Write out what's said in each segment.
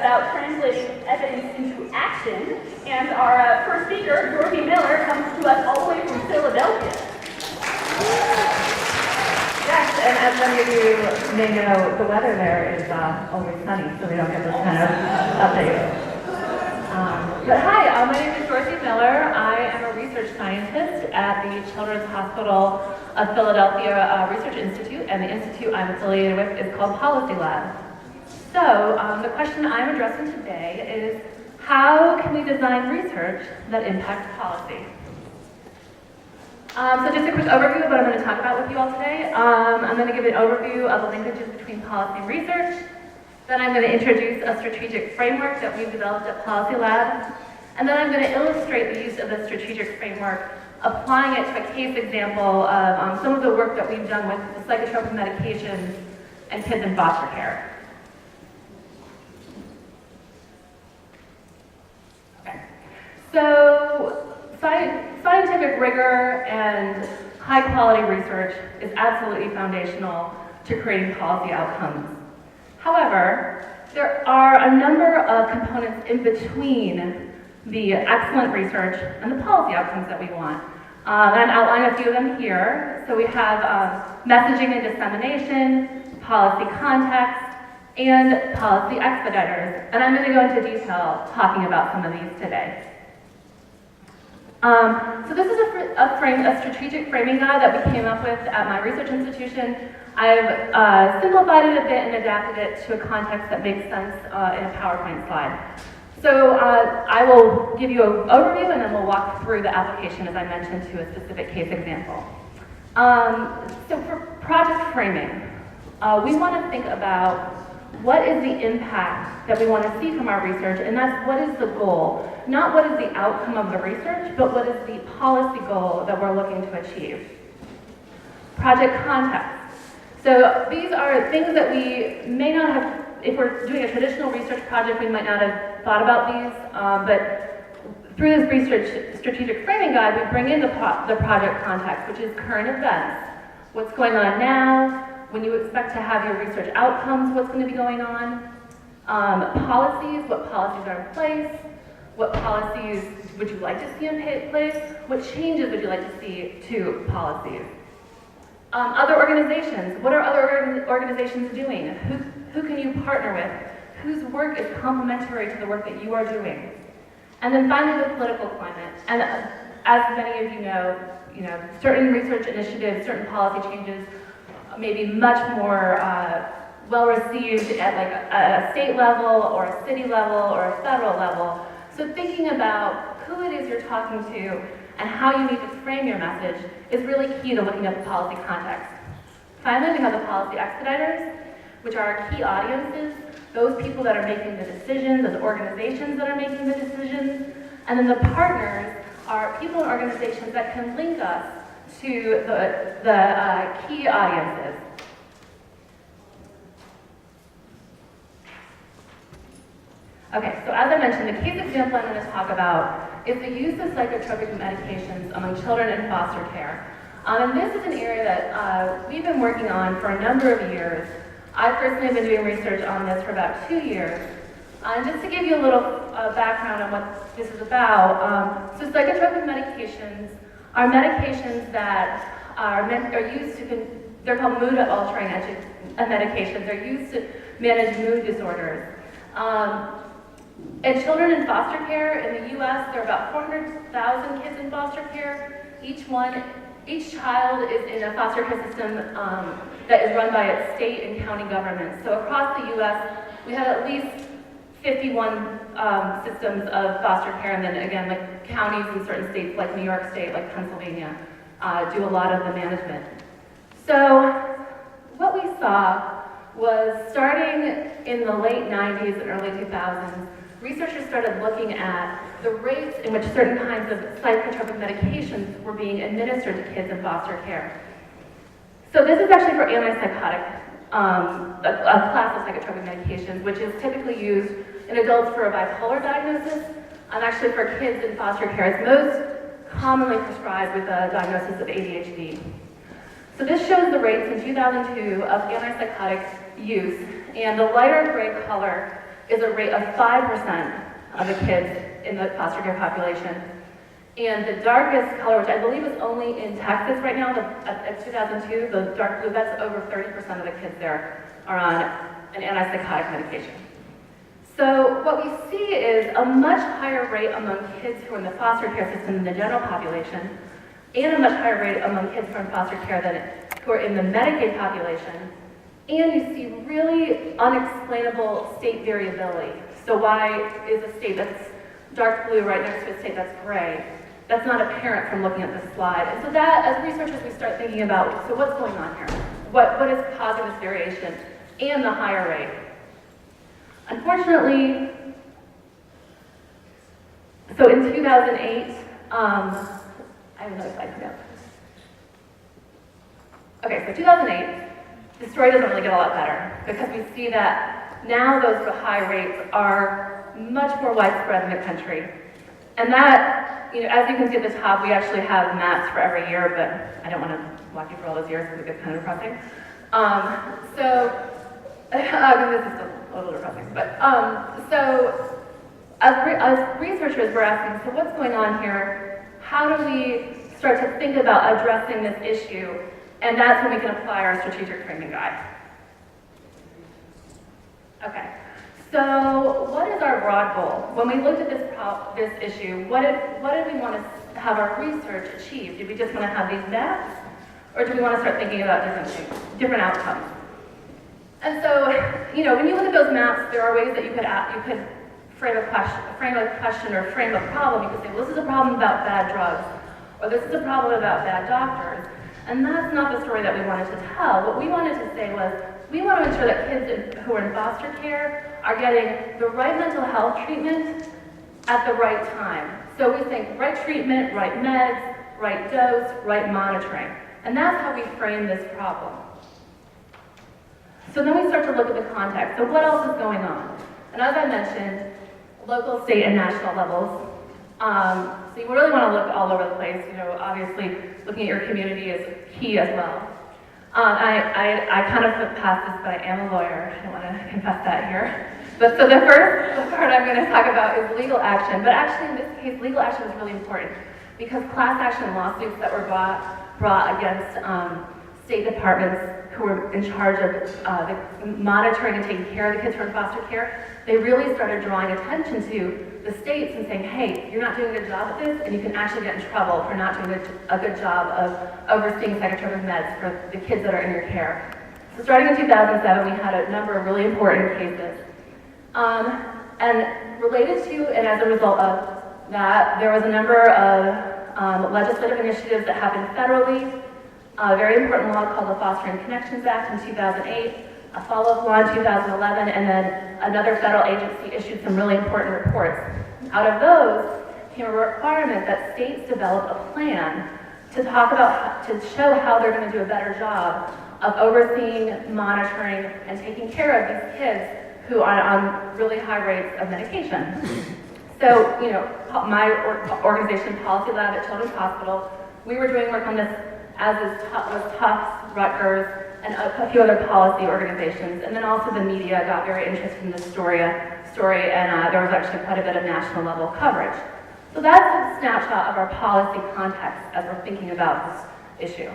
about translating evidence into action, and our first speaker, Dorothy Miller, comes to us all the way from Philadelphia. Yes, and as many of you may know, the weather there is always sunny, so we don't get this kind of update. But hi, my name is Dorothy Miller. I am a research scientist at the Children's Hospital of Philadelphia Research Institute, and the institute I'm affiliated with is called PolicyLab. So the question I'm addressing today is, how can we design research that impacts policy? So just a quick overview of what I'm going to talk about with you all today. I'm going to give an overview of the linkages between policy and research. Then I'm going to introduce a strategic framework that we've developed at PolicyLab. And then I'm going to illustrate the use of the strategic framework, applying it to a case example of some of the work that we've done with the psychotropic medications and kids in foster care. Okay. So scientific rigor and high-quality research is absolutely foundational to creating policy outcomes. However, there are a number of components in between the excellent research and the policy outcomes that we want. And I'll outline a few of them here. So we have messaging and dissemination, policy context, and policy expediters. And I'm going to go into detail talking about some of these today. So this is a strategic framing guide that we came up with at my research institution. I've simplified it a bit and adapted it to a context that makes sense in a PowerPoint slide. So I will give you an overview and then we'll walk through the application, as I mentioned, to a specific case example. So for project framing, we want to think about what is the impact that we want to see from our research, and that's what is the goal. Not what is the outcome of the research, but what is the policy goal that we're looking to achieve. Project context. So these are things that we may not have, if we're doing a traditional research project, we might not have thought about these, but through this research strategic framing guide, we bring in the project context, which is current events. What's going on now? When you expect to have your research outcomes, what's going to be going on? Policies, what policies are in place? What policies would you like to see in place? What changes would you like to see to policies? Other organizations, what are other organizations doing? Who can you partner with? Whose work is complementary to the work that you are doing? And then finally, the political climate. And as many of you know, certain research initiatives, certain policy changes may be much more well received at like a state level or a city level or a federal level. So thinking about who it is you're talking to and how you need to frame your message is really key to looking at the policy context. Finally, we have the policy expediters, which are our key audiences, those people that are making the decisions, those organizations that are making the decisions, and then the partners are people and organizations that can link us to the key audiences. Okay, so as I mentioned, the case example I'm going to talk about is the use of psychotropic medications among children in foster care. And this is an area that we've been working on for a number of years. I personally have been doing research on this for about 2 years. And just to give you a little background on what this is about, so psychotropic medications are medications that are used to, they're called mood-altering medications. They're used to manage mood disorders. And children in foster care in the U.S., there are about 400,000 kids in foster care. Each child is in a foster care system that is run by its state and county governments. So across the U.S., we have at least 51 systems of foster care, and then again, like counties in certain states, like New York State, like Pennsylvania, do a lot of the management. So what we saw was, starting in the late 90s and early 2000s, researchers started looking at the rates in which certain kinds of psychotropic medications were being administered to kids in foster care. So this is actually for antipsychotic, a class of psychotropic medications, which is typically used in adults for a bipolar diagnosis, and actually for kids in foster care, it's most commonly prescribed with a diagnosis of ADHD. So this shows the rates in 2002 of antipsychotic use, and the lighter gray color is a rate of 5% of the kids in the foster care population. And the darkest color, which I believe is only in Texas right now, at 2002, the dark blue, that's over 30% of the kids there are on an antipsychotic medication. So what we see is a much higher rate among kids who are in the foster care system than the general population, and a much higher rate among kids who are in foster care than who are in the Medicaid population. And you see really unexplainable state variability. So why is a state that's dark blue right next to a state that's gray? That's not apparent from looking at this slide. And so that, as researchers, we start thinking about, so what's going on here? What is causing this variation and the higher rate? Unfortunately, so in 2008, I have another slide coming up. Okay, so 2008, the story doesn't really get a lot better because we see that now those high rates are much more widespread in the country. And that, as you can see at the top, we actually have maps for every year, but I don't want to walk you through all those years because it gets kind of depressing. This is a little depressing, but so as researchers, we're asking, so what's going on here? How do we start to think about addressing this issue? And that's when we can apply our strategic framing guide. Okay, so what is our broad goal? When we looked at this issue, what did we want to have our research achieve? Did we just want to have these maps? Or do we want to start thinking about different outcomes? And so, when you look at those maps, there are ways that you could frame a question or frame a problem. You could say, well, this is a problem about bad drugs, or this is a problem about bad doctors. And that's not the story that we wanted to tell. What we wanted to say was, we want to ensure that kids who are in foster care are getting the right mental health treatment at the right time. So we think right treatment, right meds, right dose, right monitoring. And that's how we frame this problem. So then we start to look at the context. So what else is going on? And as I mentioned, local, state, and national levels. So you really want to look all over the place. Obviously, looking at your community is key as well. I kind of flipped past this, but I am a lawyer. I don't want to confess that here. But so the first part I'm going to talk about is legal action. But actually, in this case, legal action is really important because class action lawsuits that were brought against state departments who were in charge of the monitoring and taking care of the kids who are in foster care, they really started drawing attention to the states and saying, hey, you're not doing a good job at this, and you can actually get in trouble for not doing a good job of overseeing psychotropic meds for the kids that are in your care. So starting in 2007, we had a number of really important cases. And related to, and as a result of that, there was a number of legislative initiatives that happened federally. A very important law called the Fostering Connections Act in 2008, a follow-up law in 2011, and then another federal agency issued some really important reports. Out of those came a requirement that states develop a plan to show how they're going to do a better job of overseeing, monitoring, and taking care of these kids who are on really high rates of medication. So, my organization, PolicyLab at Children's Hospital, we were doing work on this as was Tufts, Rutgers, and a few other policy organizations. And then also the media got very interested in this story, and there was actually quite a bit of national level coverage. So that's a snapshot of our policy context as we're thinking about this issue.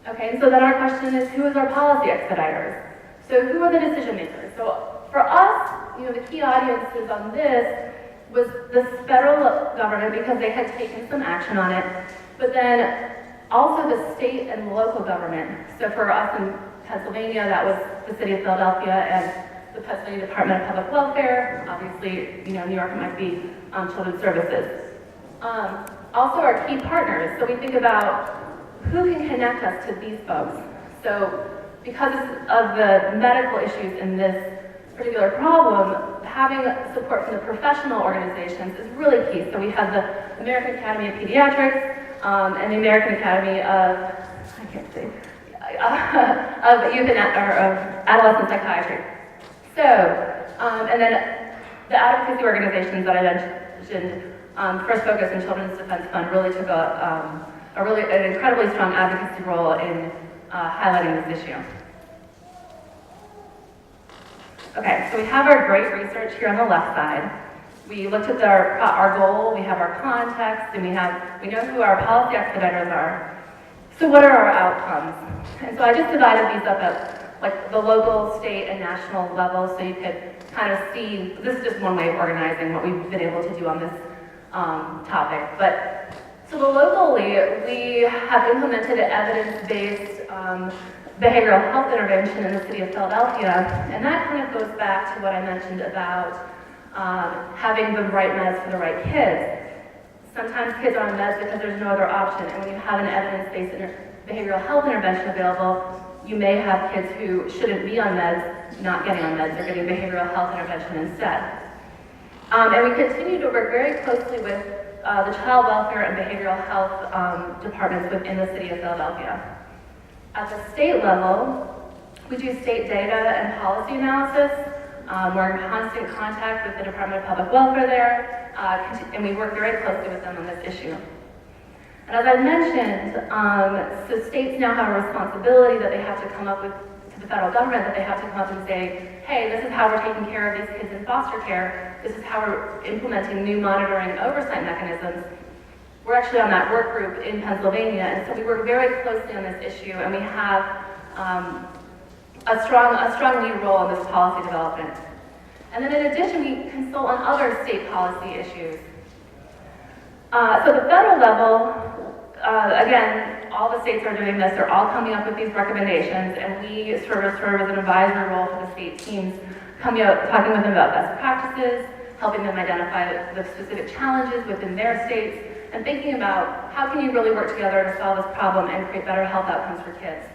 Okay, and so then our question is, who is our policy expediters? So who are the decision makers? So for us, the key audiences on this was the federal government because they had taken some action on it, but then also the state and local government. So for us in Pennsylvania, that was the city of Philadelphia and the Pennsylvania Department of Public Welfare. Obviously, New York might be Children's Services. Also our key partners. So we think about who can connect us to these folks. So because of the medical issues in this particular problem, having support from the professional organizations is really key. So we have the American Academy of Pediatrics, and the American Academy of, of Youth and of Adolescent Psychiatry. So, and then the advocacy organizations that I mentioned, First Focus and Children's Defense Fund really took an incredibly strong advocacy role in highlighting this issue. Okay, so we have our great research here on the left side. We looked at our goal, we have our context, and we know who our policy expediters are. So what are our outcomes? And so I just divided these up at like the local, state, and national level so you could kind of see, this is just one way of organizing what we've been able to do on this topic. But so locally, we have implemented an evidence-based behavioral health intervention in the city of Philadelphia, and that kind of goes back to what I mentioned about having the right meds for the right kids. Sometimes kids are on meds because there's no other option, and when you have an evidence-based behavioral health intervention available, you may have kids who shouldn't be on meds not getting on meds, they're getting behavioral health intervention instead. And we continue to work very closely with the child welfare and behavioral health departments within the city of Philadelphia. At the state level, we do state data and policy analysis. We're in constant contact with the Department of Public Welfare there, and we work very closely with them on this issue. And as I mentioned, so states now have a responsibility that they have to come up with to the federal government, that they have to come up and say, hey, this is how we're taking care of these kids in foster care. This is how we're implementing new monitoring and oversight mechanisms. We're actually on that work group in Pennsylvania, and so we work very closely on this issue, and we have a strong lead role in this policy development. And then in addition, we consult on other state policy issues. So the federal level, again, all the states are doing this. They're all coming up with these recommendations, and we serve as an advisory role for the state teams, coming out, talking with them about best practices, helping them identify the specific challenges within their states, and thinking about how can you really work together to solve this problem and create better health outcomes for kids.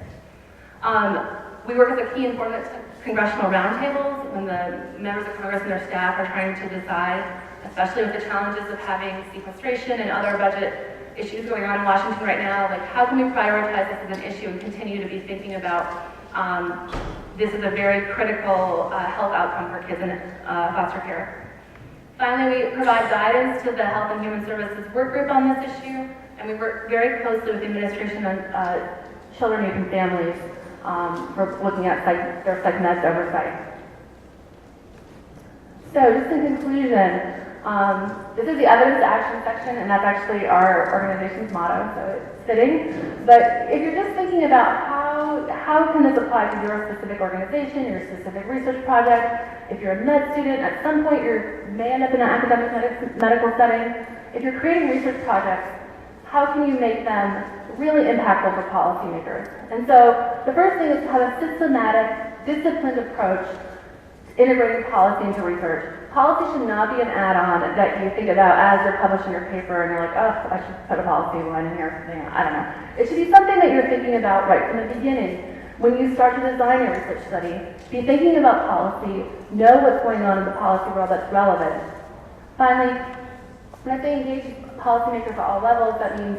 We work as a key informant to congressional roundtables when the members of Congress and their staff are trying to decide, especially with the challenges of having sequestration and other budget issues going on in Washington right now, like how can we prioritize this as an issue and continue to be thinking about this is a very critical health outcome for kids in foster care. Finally, we provide guidance to the Health and Human Services work group on this issue, and we work very closely with the administration on children, youth, and families for looking at their Tedmed oversight. So just in conclusion, this is the evidence to action section, and that's actually our organization's motto, so it's fitting. But if you're just thinking about how can this apply to your specific organization, your specific research project, if you're a med student, at some point you may end up in an academic medical setting. If you're creating research projects, how can you make them really impactful for policymakers? And so the first thing is to have a systematic, disciplined approach to integrating policy into research. Policy should not be an add-on that you think about as you're publishing your paper and you're like, oh, I should put a policy line in here or something. I don't know. It should be something that you're thinking about right from the beginning. When you start to design your research study, be thinking about policy, know what's going on in the policy world that's relevant. Finally, when I say engage policymakers at all levels, that means,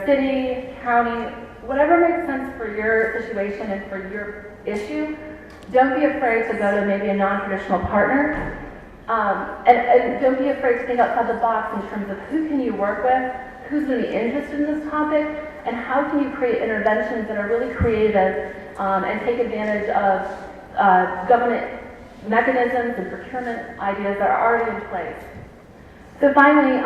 city, county, whatever makes sense for your situation and for your issue. Don't be afraid to go to maybe a non-traditional partner. And don't be afraid to think outside the box in terms of who can you work with, who's going to be interested in this topic, and how can you create interventions that are really creative and take advantage of government mechanisms and procurement ideas that are already in place. So finally,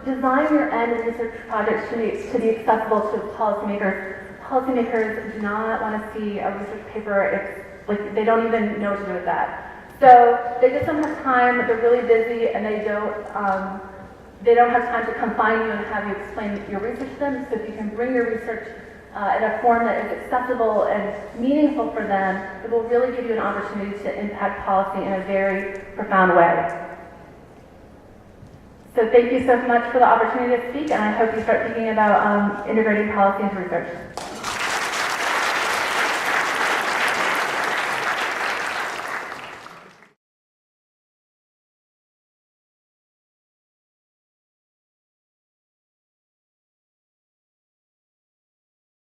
design your end research projects to be accessible to policymakers. Policymakers do not want to see a research paper, they don't even know what to do with that. So they just don't have time, they're really busy, and they don't have time to come find you and have you explain your research to them. So if you can bring your research in a form that is accessible and meaningful for them, it will really give you an opportunity to impact policy in a very profound way. So thank you so much for the opportunity to speak, and I hope you start thinking about integrating policy into research.